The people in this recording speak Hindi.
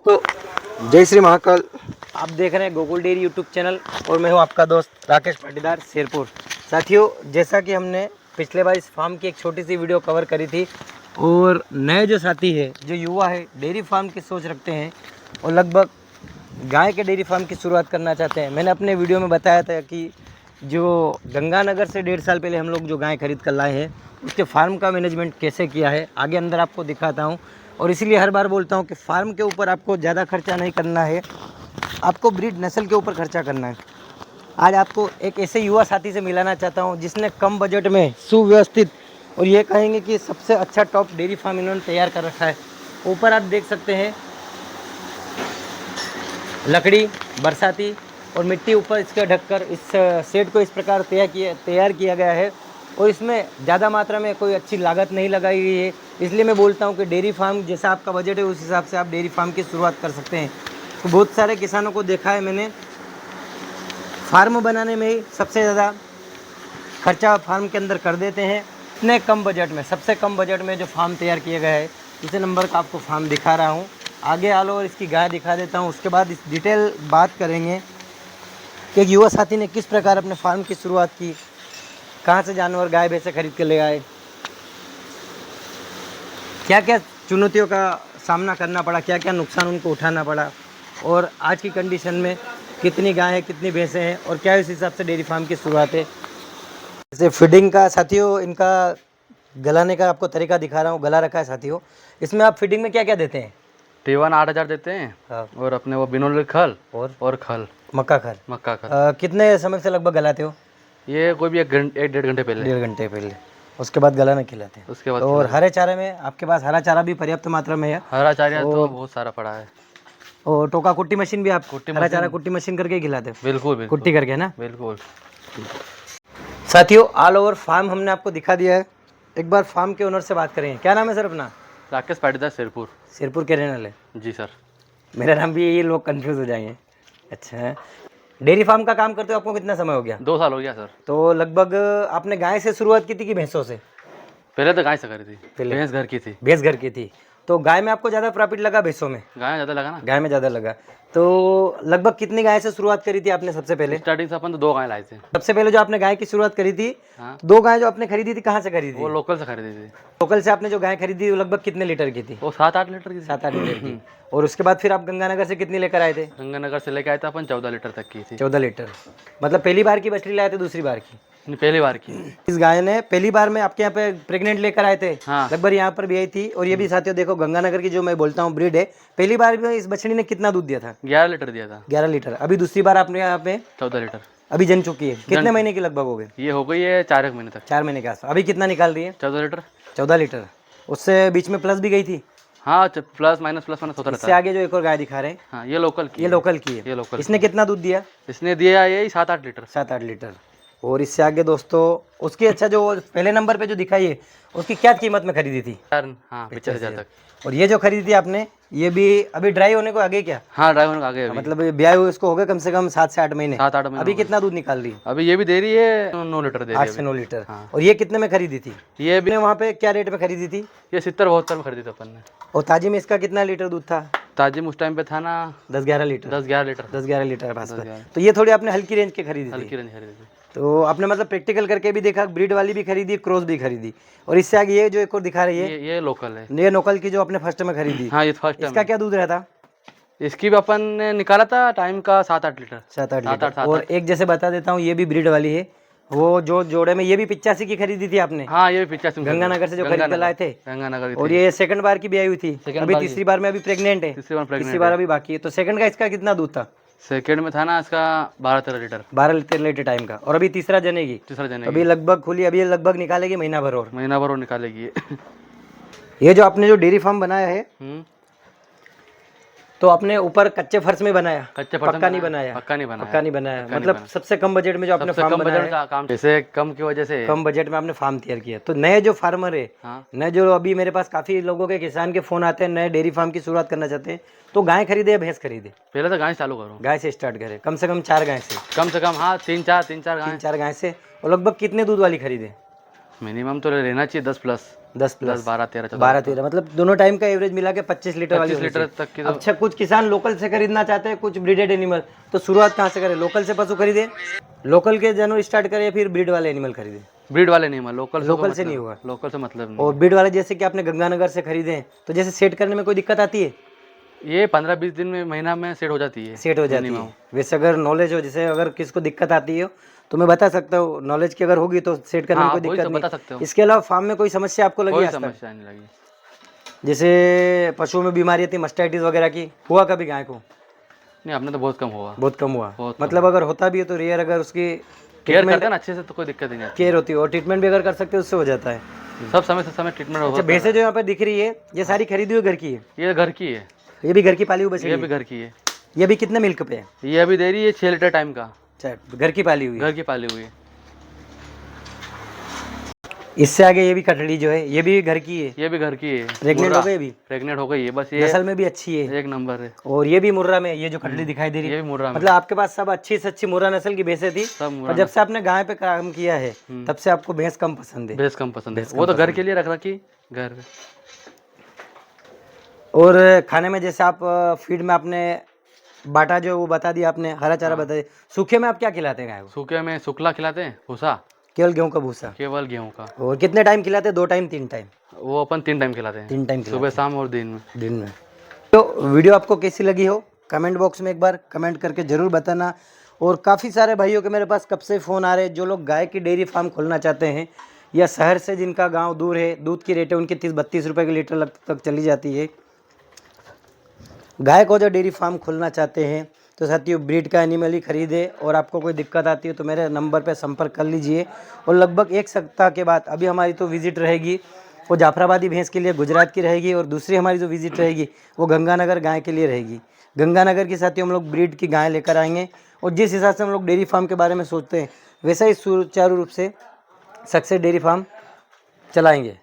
दोस्तों जय श्री महाकाल। आप देख रहे हैं गोकुल डेयरी यूट्यूब चैनल और मैं हूं आपका दोस्त राकेश पाटीदार शेरपुर। साथियों, जैसा कि हमने पिछले बार इस फार्म की एक छोटी सी वीडियो कवर करी थी और नए जो साथी है, जो युवा है, डेयरी फार्म की सोच रखते हैं और लगभग गाय के डेयरी फार्म की शुरुआत करना चाहते हैं। मैंने अपने वीडियो में बताया था कि जो गंगानगर से 1.5 साल पहले हम लोग जो गाय खरीद कर लाए हैं उसके फार्म का मैनेजमेंट कैसे किया है आगे अंदर आपको दिखाता हूं। और इसीलिए हर बार बोलता हूं कि फार्म के ऊपर आपको ज़्यादा खर्चा नहीं करना है, आपको ब्रीड नस्ल के ऊपर खर्चा करना है। आज आपको एक ऐसे युवा साथी से मिलाना चाहता हूं जिसने कम बजट में सुव्यवस्थित और ये कहेंगे कि सबसे अच्छा टॉप डेयरी फार्म इन्होंने तैयार कर रखा है। ऊपर आप देख सकते हैं लकड़ी, बरसाती और मिट्टी ऊपर इसके ढककर इस शेड को इस प्रकार तैयार किया गया है और इसमें ज़्यादा मात्रा में कोई अच्छी लागत नहीं लगाई गई है। इसलिए मैं बोलता हूं कि डेयरी फार्म जैसा आपका बजट है उस हिसाब से आप डेयरी फार्म की शुरुआत कर सकते हैं। तो बहुत सारे किसानों को देखा है मैंने, फार्म बनाने में ही सबसे ज़्यादा खर्चा फार्म के अंदर कर देते हैं। इतने कम बजट में, सबसे कम बजट में जो फार्म तैयार किया गया है, इसी नंबर का आपको फार्म दिखा रहा हूँ। आगे आलो और इसकी गाय दिखा देता हूँ, उसके बाद इस डिटेल बात करेंगे कि एक युवा साथी ने किस प्रकार अपने फार्म की शुरुआत की, कहाँ से जानवर गाय भैंसे खरीद के ले आए, क्या क्या चुनौतियों का सामना करना पड़ा, क्या क्या नुकसान उनको उठाना पड़ा और आज की कंडीशन में कितनी गाय है, कितनी भैंसें हैं और क्या इस हिसाब से डेयरी फार्म की शुरुआत है। जैसे फीडिंग का साथियों, इनका गलाने का आपको तरीका दिखा रहा हूँ। गला रखा है साथियों। इसमें आप फीडिंग में क्या क्या देते हैं? T1 8,000 देते हैं। हाँ। और अपने वो बिनोल खल और खल मक्का खल। कितने समय से लगभग गलाते हो? ये कोई भी एक 1.5 घंटे पहले। 1.5 घंटे पहले। उसके बाद गला नहीं खिलाते हैं? उसके बाद। और हरे चारे में आपके पास हरा चारा भी पर्याप्त मात्रा में है? हरा चारा तो बहुत सारा पड़ा है। और टोका कुट्टी मशीन भी आप हरा चारा कुट्टी मशीन करके खिलाते हो? बिल्कुल कुट्टी करके ना? बिल्कुल। साथियों, ऑल ओवर फार्म हमने आपको दिखा दिया है। एक बार फार्म के ओनर से बात करेंगे। क्या नाम है सर अपना? राकेश पाटीदार शेरपुर। शेरपुर के रहने वाले? जी सर। मेरा नाम भी ये लोग कंफ्यूज हो जाएंगे। अच्छा, डेयरी फार्म का काम करते हो आपको कितना समय हो गया? 2 साल हो गया सर। तो लगभग आपने गाय से शुरुआत की थी कि भैंसों से? पहले तो गाय से करी थी। पहले भैंस घर की थी। भैंस घर की थी। तो गाय में आपको ज़्यादा प्रॉफिट लगा भैंसों में? गाय में ज़्यादा लगा ना। गाय में ज़्यादा लगा। तो लगभग कितनी गाय से शुरुआत करी थी आपने सबसे पहले? स्टार्टिंग से अपन तो 2 गाय लाए थे। सबसे पहले जो आपने गाय की शुरुआत करी थी, हाँ। 2 गाय जो आपने खरीदी थी, कहाँ से खरीदी थी? वो लोकल से खरीदी थी। लोकल से आपने जो गाय खरीदी वो लगभग कितने लीटर की थी? वो 7-8 लीटर की थी। 7-8 लीटर की। और उसके बाद फिर आप गंगानगर से कितनी लेकर आए थे? गंगानगर से लेके आए थे अपन 14 लीटर तक की थी। 14 लीटर। मतलब पहली बार की बछड़ी लाए थे, दूसरी बार की? पहली बार की। इस गाय ने पहली बार में आपके यहाँ पे प्रेग्नेंट लेकर आए थे? हाँ। लगभग यहाँ पर भी आई थी। और ये भी साथियों देखो, गंगानगर की जो मैं बोलता हूँ ब्रीड है, पहली बार में इस बछड़ी ने कितना दूध दिया था? 11 लीटर दिया था। 11 लीटर। अभी दूसरी बार आपने यहाँ पे 14 लीटर अभी जन चुकी है। कितने महीने की लगभग हो गए? ये हो गई है 4 महीने तक। 4 महीने के आसपास। अभी कितना निकाल रही है? 14 लीटर। 14 लीटर। उससे बीच में प्लस भी गई थी? हाँ, प्लस माइनस होता रहता है। इससे आगे जो एक और गाय दिखा रहे हैं, हाँ, ये लोकल की। ये लोकल की है। ये लोकल। इसने कितना दूध दिया? इसने दिया यही 7-8 लीटर। 7-8 लीटर। और इससे आगे दोस्तों उसकी, अच्छा, जो पहले नंबर पे जो दिखाई है उसकी क्या कीमत में खरीदी थी? हाँ, 75,000 तक। और ये जो खरीदी थी आपने, ये भी अभी ड्राई होने को आगे क्या? हाँ, ड्राई होने को आगे। मतलब ब्याह हुए इसको हो गए कम से कम 7 से 8 महीने। 7-8 महीने। अभी कितना दूध निकाल रही है? अभी ये भी दे रही है 9 लीटर दे रही है। 8 से 9 लीटर। हाँ। और ये कितने में खरीदी थी? ये भी वहाँ पे क्या रेट में खरीदी थी? ये 70-72 में खरीदी थी अपन ने। और ताजी में इसका कितना लीटर दूध था? ताजिम उस टाइम पे था ना 10-11 लीटर। 10-11 लीटर। 10-11 लीटर पास में। तो ये थोड़ी आपने हल्की रेंज के खरीदी थी? हल्की रेंज खरीदी थी। तो आपने मतलब प्रैक्टिकल करके भी देखा, ब्रीड वाली भी खरीदी, क्रॉस भी खरीदी। और इससे आगे ये जो एक और दिखा रही है, ये लोकल है। ये लोकल की जो आपने फर्स्ट में खरीदी। हाँ, ये फर्स्ट टाइम। इसका क्या दूध रहता? इसकी भी अपन ने निकाला था टाइम का 7-8 लीटर। 7-8 लीटर। और एक जैसे बता देता हूँ, ये भी ब्रीड वाली है। वो जो जोड़े में, ये भी 85 की खरीदी थी आपने? हाँ, ये भी 85 गंगानगर से जो खरीद कर लाए थे। गंगानगर। और ये सेकंड बार की भी आई हुई थी। अभी तीसरी बार में अभी प्रेग्नेंट है। तीसरी बार अभी बाकी है। तो सेकंड का इसका कितना दूध था? सेकंड में था ना इसका 12-13 लीटर। 12-13 लीटर टाइम का। और अभी तीसरा जनेगी? तीसरा जनेगी। अभी लगभग खुली, अभी लगभग निकालेगी महीना भर और निकालेगी। ये जो आपने जो डेयरी फार्म बनाया है, तो आपने ऊपर कच्चे फर्श में बनाया? कच्चे फर्श। पक्का नहीं बनाया? पक्का नहीं बनाया। पक्का नहीं बनाया। मतलब सबसे कम बजट में जो आपने फार्म बनाया है, काम जैसे कम की वजह से कम बजट में आपने फार्म तैयार किया। तो नए जो फार्मर है, नए जो, अभी मेरे पास काफी लोगों के किसान के फोन आते हैं, नए डेयरी फार्म की शुरुआत करना चाहते हैं, तो गाय खरीदे या भैंस खरीदे? पहले तो गाय चालू करो। गाय से स्टार्ट करें, कम से कम 4 गाय से। कम से कम हाँ, 3-4 गाय। 3-4 गाय से। और लगभग कितने दूध वाली खरीदे? मिनिमम तो रहना चाहिए 10+। 10 प्लस 12 13 12-13 मतलब दोनों टाइम का एवरेज मिला के 25 लीटर वाली 25 लीटर तक की। अच्छा, कुछ किसान लोकल से खरीदना चाहते हैं, कुछ ब्रीडेड एनिमल, तो शुरुआत कहाँ से करें? लोकल से पशु खरीदे, लोकल के जानवर स्टार्ट करें, या फिर ब्रीड वाले एनिमल खरीदे? ब्रीड वाले नहीं है, लोकल लोकल से नहीं होगा। लोकल से मतलब नहीं। और ब्रीड वाले जैसे कि आपने गंगानगर से खरीदे हैं, तो जैसे सेट करने में कोई दिक्कत आती है? ये 15-20 दिन में, महीना में सेट हो जाती है। सेट हो जाती है। वैसे अगर नॉलेज हो, जैसे अगर किसको दिक्कत आती है तो मैं बता सकता हूँ, नॉलेज की अगर होगी तो सेट करने में कोई दिक्कत बता नहीं। सकते हो। इसके अलावा फार्म में कोई समस्या आपको लगी कोई आज तक? समस्या नहीं लगी। जैसे पशुओं में बीमारी थी मस्टाइटिस वगैरह की, हुआ कभी गाय को? नहीं, अपने तो बहुत कम हुआ। बहुत कम हुआ। बहुत कम मतलब अगर होता भी है तो रेयर, अगर उसकी केयर करते हैं ना अच्छे से तो कोई दिक्कत ही नहीं आती। केयर होती है और ट्रीटमेंट भी अगर कर सकते हो उससे हो जाता है। सब समय से समय ट्रीटमेंट अच्छा, होता भैंसें जो यहाँ पर दिख रही है ये सारी खरीदी हुई घर की है? है। ये घर की है। ये भी घर की पाली हुई ये बछड़ी भी है? घर की है। ये भी कितने मिल्क पे है? ये अभी दे रही है 6 लीटर टाइम का। अच्छा, घर की पाली हुई है। घर की पाली हुई है। इससे आगे ये भी कटड़ी जो है ये भी घर की है? ये भी घर की है। प्रेग्नेंट हो गई अभी? प्रेग्नेंट हो गई है, बस ये नस्ल में भी अच्छी है, एक नंबर है। और ये भी मुर्रा में, ये जो कटड़ी दिखाई दे रही ये है भी मुर्रा में। मतलब आपके पास सब अच्छी से अच्छी मुर्रा नस्ल की भैंसें थी, सब और मुर्रा जब से आपने गाय पे काम किया है तब से आपको भैंस कम पसंद है? भैंस कम पसंद है। वो तो घर के लिए रख रखी घर। और खाने में जैसे आप फीड में आपने बाटा जो वो बता दिया आपने, हरा चारा बता दिया, सूखे में आप क्या खिलाते हैं गाय को? सूखे में सुखला खिलाते हैं, भूसा, केवल गेहूं का भूसा? केवल गेहूं का। और कितने टाइम खिलाते हैं? 2 टाइम 3 टाइम? वो अपन 3 टाइम खिलाते हैं। 3 टाइम सुबह शाम और दिन में। दिन में। तो वीडियो आपको कैसी लगी हो कमेंट बॉक्स में एक बार कमेंट करके ज़रूर बताना। और काफ़ी सारे भाइयों के मेरे पास कब से फ़ोन आ रहे हैं जो लोग गाय की डेयरी फार्म खोलना चाहते हैं, या शहर से जिनका गांव दूर है, दूध की रेटें उनकी 30-32 रुपये के लीटर तक चली जाती है। गाय को जो डेयरी फार्म खोलना चाहते हैं तो साथियों ब्रीड का एनिमल ही खरीदे, और आपको कोई दिक्कत आती है तो मेरे नंबर पर संपर्क कर लीजिए। और लगभग 1 सप्ताह के बाद अभी हमारी तो विज़िट रहेगी वो जाफराबादी भैंस के लिए गुजरात की रहेगी, और दूसरी हमारी जो विज़िट रहेगी वो गंगानगर गाय के लिए रहेगी। गंगानगर की साथियों हम लोग ब्रीड की गाय लेकर आएंगे, और जिस हिसाब से हम लोग डेयरी फार्म के बारे में सोचते हैं वैसा ही सुचारू रूप से सक्सेस डेयरी फार्म चलाएंगे।